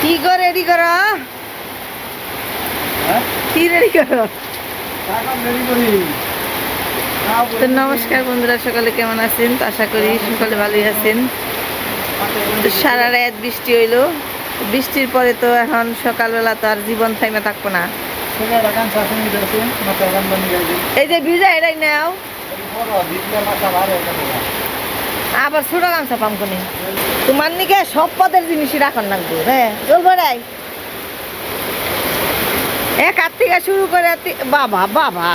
কি গো রেডি করো? কি রেডি করো? তো নমস্কার বন্ধুরা, সকালে কেমন আছেন? তো আশা করি সকালে ভালোই আছেন। তো সারা রাত বৃষ্টি হইলো। বৃষ্টির পরে তো এখন সকালবেলা তো আর জীবন থাইমা থাকবো না। এই যে ভিজা এটাই নাও, আবার ছোট গামছা পামকনি তোমার নিকে সব পদের জিনিসই রাখার লাগবে। হ্যাঁ চলবো রাই এক হাত থেকে শুরু করে বাবা বাবা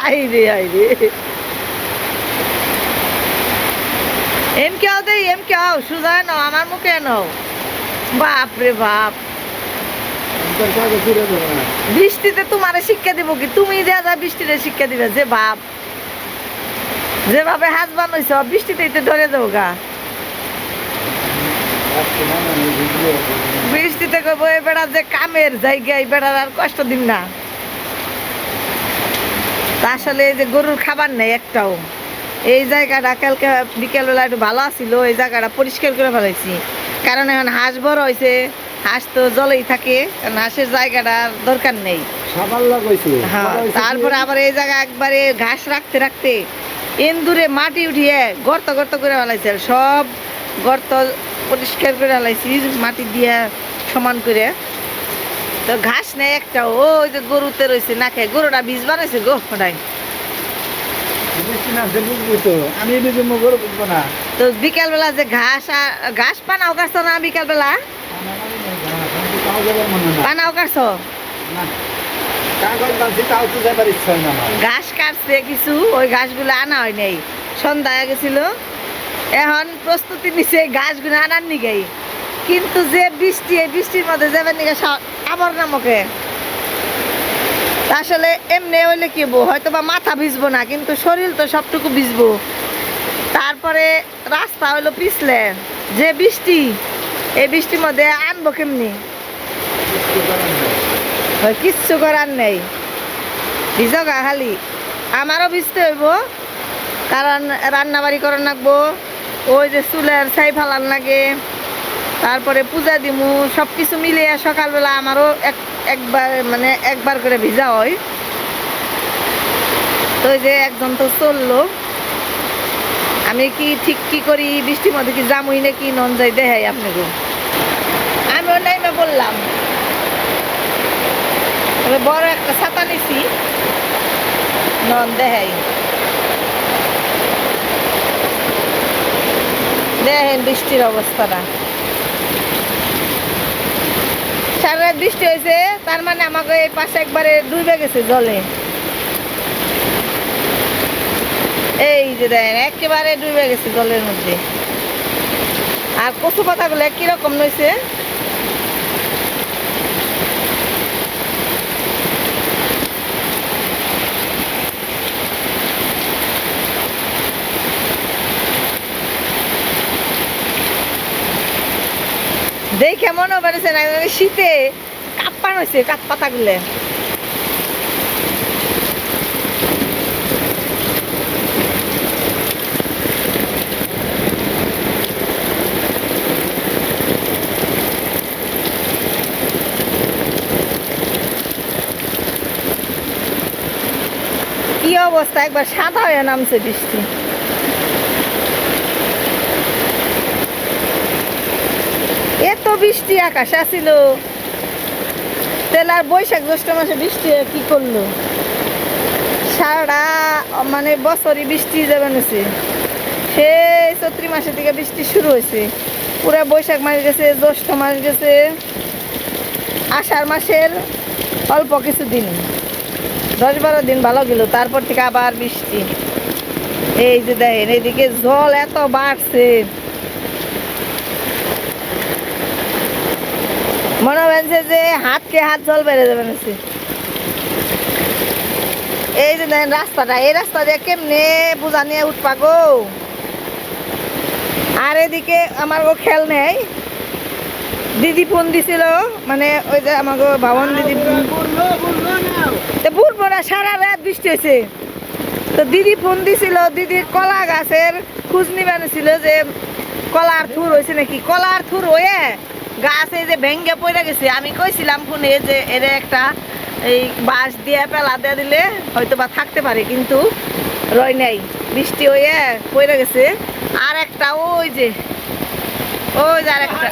আইরে আইরে এম কে আও দে এম কে আও সুজা নাও, আমার মুখে নাও। বাপ রে বাপ, বৃষ্টিতে তোমারে শিক্ষা দিব কি? তুমি যা যা বৃষ্টিতে শিক্ষা দিবে যে বাপ, যেভাবে হাজ বানাইছ বৃষ্টিতে ধরে যাও গা। বৃষ্টিতে কইব এই বেড়া যে কামের জায়গা, এই বেড়ার আর কষ্ট দিন না। আসলে এই যে গরুর খাবার নেই একটাও। এই জায়গাটা কালকে বিকেলবেলা একটু ভালো আছিল, এই জায়গাটা পরিষ্কার করে ফেলাইছি। কারণ এখন হাঁস বড় হয়েছে, হাঁস তো জলেই থাকে, কারণ হাঁসের জায়গাটা দরকার নেই। হ্যাঁ, তারপরে আবার এই জায়গা একবারে ঘাস রাখতে রাখতে এন্দুরে মাটি উঠিয়ে গর্ত গর্ত করে ফেলাইছে। সব গর্ত পরিষ্কার করে ফেলাইছি মাটি দিয়ে সমান করে। তো ঘাস নেই একটা, ওই যে গরুতে রয়েছে না খেয়ে, গরুটা বীজ বানাইছে গো ওটাই। তো বিকাল বেলা যে ঘাস পানাও কাটছো না? বিকাল বেলা পানাও কাটছো? ঘাস কাটছে কিছু, ওই ঘাসগুলো আনা হয় নাই, সন্ধ্যা হয়ে গেছিল। এখন প্রস্তুতি নিচ্ছে ঘাসগুলো আনার নিগাই। কিন্তু যে বৃষ্টি, এই বৃষ্টির মধ্যে যাবেন নিগে আবার নামকে। আসলে এমনি হইলে কি হয়তো বা মাথা ভিজবো না, কিন্তু শরীর তো সবটুকু ভিজবো। তারপরে রাস্তা হইলো পিছলে, যে বৃষ্টি, এই বৃষ্টির মধ্যে আনবো কেমনি? কিচ্ছু করার নেই, ভিজগা খালি। আমারও ভিজতে হইব, কারণ রান্না বাড়ি করার লাগবো, ওই যে চুলের ছাই ফালান লাগে, তারপরে পূজা দিমু, সব কিছু মিলিয়ে সকালবেলা আমারও একবার করে ভিজা হয়। তো ওই যে একজন তো চললো, আমি কি ঠিক কি করি? বৃষ্টির মধ্যে কি জামুই নাকি নন যাই দেখাই আপনাকে। আমিও নাইমে বললাম, তবে বড় একটা ছাতা নিছি, নন দেখাই। দেখেন বৃষ্টির অবস্থাটা, সারা রাত বৃষ্টি হয়েছে, তার মানে আমাকে এই পাশে একবারে ডুবে গেছে জলে। এই যে দেখেন একেবারে ডুবে গেছে জলের মধ্যে। আর কচু পাতাগুলো কিরকম নইছে, দেখে মনে পারেছে না শীতে কাপ্পান হয়েছে কাঠ পাতাগুলো। কি অবস্থা, একবার সাদা হয়ে নামছে বৃষ্টি। এত বৃষ্টি আকাশ আসিল, তেলার বৈশাখ জ্যৈষ্ঠ মাসে বৃষ্টি কি করলো? সারা মানে বছরই বৃষ্টি যাবে নাছে। সেই চৈত্র মাসের দিকে বৃষ্টি শুরু হয়েছে, পুরা বৈশাখ মাস গেছে, জ্যৈষ্ঠ মাস গেছে, আষাঢ় মাসের অল্প কিছু দিন, 10-12 দিন ভালো গেল, তারপর থেকে আবার বৃষ্টি। এই যে দেখেন এইদিকে জল এত বাড়ছে, মনে হচ্ছে যে হাতকে হাত জল বেড়ে যাবে না। এই যে দেখেন রাস্তাটা, এই রাস্তা দিয়ে কেমনে বোঝা নিয়ে উঠবা গো। আর এদিকে আমার খেয়াল নেই, দিদি ফোন দিছিল, মানে ওই যে আমাকে ভাবন দিদি বুঝবো না, সারা রাত বৃষ্টি হয়েছে। তো দিদি ফোন দিছিল, দিদির কলা গাছের খোঁজ নিবানো ছিল যে কলার থুর হয়েছে নাকি, কলার থুর হয়ে গাছ এই যে ভেঙ্গে পড়ে গেছে। আমি কইছিলাম ফোনে যে এর একটা এই বাঁশ দিয়ে পেলা দিয়ে দিলে হয়তো বা থাকতে পারে, কিন্তু রয় নাই, বৃষ্টি হয়ে পড়ে গেছে। আর একটা ওই যে আরেকটা,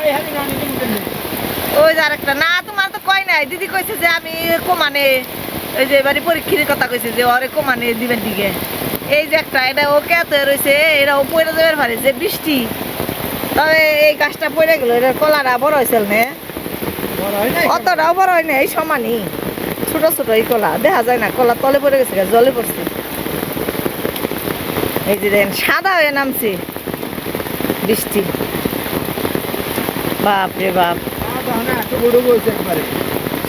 ওই যে আরেকটা না, তোমার তো কয় নাই, দিদি কইছে যে আমি কমানে ওই যে এবারে পরীক্ষার কথা কইছে যে ওরে কমানে দিবেন দিকে। এই যে একটা, এটা ওকে এত রয়েছে, এটাও পড়ে যাবে পারে যে বৃষ্টি। তবে এই গাছটা পড়ে গেল, এটার কলাটা বড় হয়েছিল না, অতটাও বড় হয় না, এই সমানই ছোট ছোট এই কলা দেখা যায় না, কলা তলে পড়ে গেছে, জলে পড়ছে। এই যে দেখেন সাদা হয়ে নামছে বৃষ্টি, বাপ রে বাপ।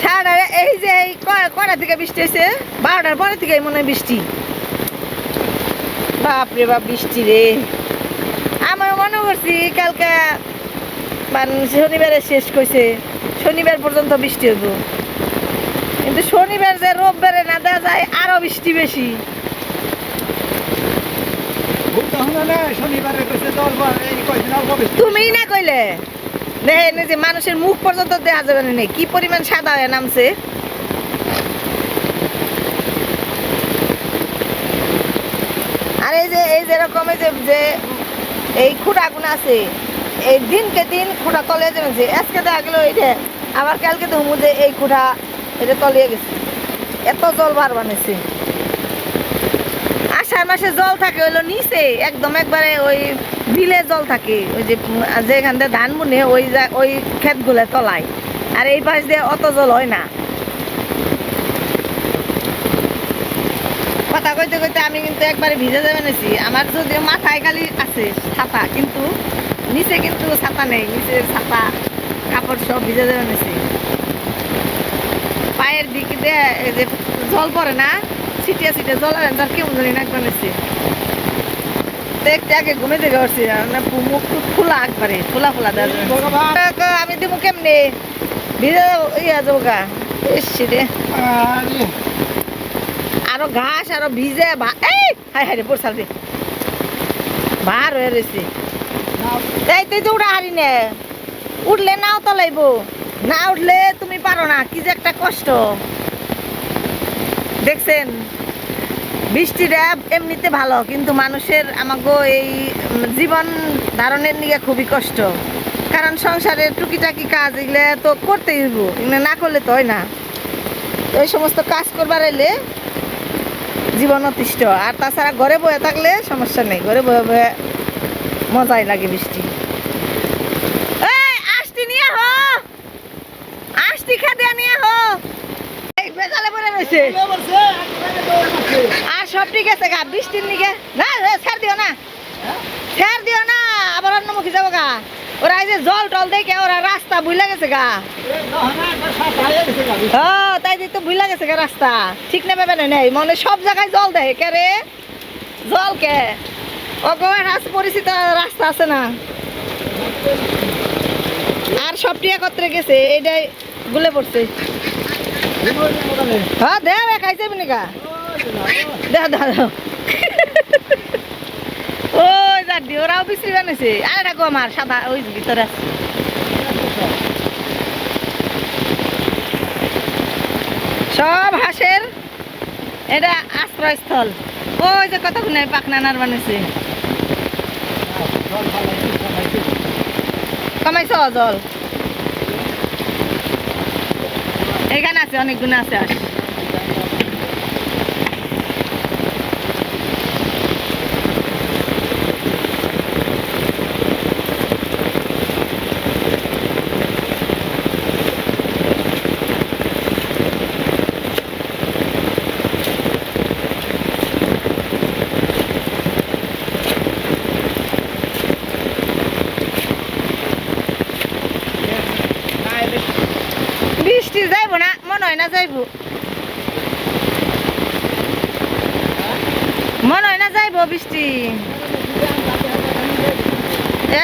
সাদা এই যে এই কয়টা থেকে বৃষ্টি হয়েছে, 12টার পরে থেকে মনে হয় বৃষ্টি, বাপ রে বাপ বৃষ্টি রে। আমার মনে করছি কালকে শনিবারে শেষ কইছে, শনিবার পর্যন্ত বৃষ্টি হইব, কিন্তু শনিবার যে রোববারে না দেওয়া যায় আরো বৃষ্টি বেশি। তুমি না কইলে দেখেন যে মানুষের মুখ পর্যন্ত দেওয়া যাবে না, কি পরিমাণ সাদা হয়ে নামছে। আর এই যে এরকম যে এই খুঁড়াগুলো আছে, এই দিনকে দিন খুঁড়া তলিয়ে যাবে। আজকে দেখা গেল এইটা, আবার কালকে দেখবো যে এই খুঁড়া এটা তলিয়ে গেছে, এত জল বার বানিয়েছে। আষাঢ় মাসে জল থাকে হইলো নিচে একদম একবারে ওই বিলে জল থাকে, ওই যে যেখান দিয়ে ধান বুনে ওই ক্ষেতগুলো তলায়, আর এই পাশ দিয়ে অত জল হয় না। কথা কইতে কইতে আমি কিন্তু একবারে ভিজে যাবে নিছি, আমার যদিও মাথায় খালি আছে ছাতা, কিন্তু নিচে কিন্তু ছাতা নেই, নিচে ছাতা কাপড় সব ভিজে যাবে নিছি। পায়ের দিকে দিয়ে যে জল পড়ে না, ছিটিয়ে ছিটিয়ে জলের আনসার কেমন জানি নাক বানিয়েছে। দেখতে আগে ঘুমে থেকে উঠছি, মুখ টুক খোলা একবারে খোলা খোলা দেওয়া। আমি দিব কেমনি ভিজে যাবো, ইয়া যাবো গা এসছি রে, আরো ঘাস আরো ভিজে এই হাই হাই রে পড়ছাল রে ভার হয়ে রয়েছে। তাই তুই তো উড়া হারি নে, উঠলে নাও তলাইবো, না উঠলে তুমি পারো না, কি যে একটা কষ্ট। দেখছেন বৃষ্টিটা এমনিতে ভালো, কিন্তু মানুষের আমাকে এই জীবন ধারণের নিয়ে খুবই কষ্ট, কারণ সংসারের টুকিটাকি কাজ এগুলো তো করতেই হইব, এগুলো না করলে তো হয় না। এই সমস্ত কাজ করবার এলে জীবন অতিষ্ঠ, আর তাছাড়া ঘরে বয়ে থাকলে সমস্যা নেই, ঘরে বয়ে বয়ে মজাই লাগে বৃষ্টি। আষ্টি নিয়ে হো, আষ্টি খাদিয়া নিয়ে হো, বেজালে পড়ে রয়েছে। আর সব ঠিক আছে গা, বৃষ্টির নিকে না ছাড় দিও না, ছাড় দিও না, আবার অন্যমুখী যাবো গা। ওরা এই যে জল টল দেখে ওরা রাস্তা ভুলে গেছে গা, তাই তো ভুলে গেছে গা রাস্তা, ঠিক না পাবে নেই, মনে সব জায়গায় জল দেয় কে রে, জল কে পরিচিত রাস্তা আছে না, আর সবটি একত্রে গেছে, এইটাই গুলে পড়ছে। হ্যাঁ দেখ খাইছে মিনিকা দেখ দাদা, ওই যাদি ওরাও বিশ্রী বানিয়েছে। আর এটা আমার সাদা ওই ভিতরে আছে, সব হাঁসের এটা আশ্রয়স্থল। ওই যে কতক্ষণ পাখনানার বানিয়েছে, কমাইছ জল, এখানে আছে অনেক গুণ আছে। আর বৃষ্টি যাইব না মনে হয় না, যাইব মনে হয় না, যাইব বৃষ্টি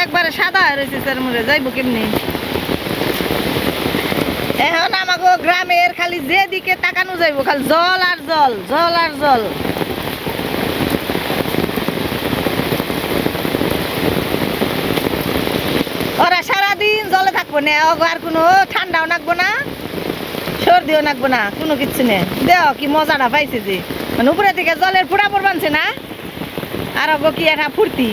একবারে সাদা হয়ে রয়েছে স্যার মরে, যাইব কেমনি। এখন আমাকে গ্রামের খালি যেদিকে তাকানো যাইব খালি জল আর জল, জল আর জল। থাকবো না আর কোনো ঠান্ডাও নাকবো না সর্দিও নাকবো না কোনো কিচ্ছু নেই দেও কি মজাটা পাইছে যে মানে উপরে থেকে জলের ফুটা পড়বানছে না আর কি একটা ফুর্তি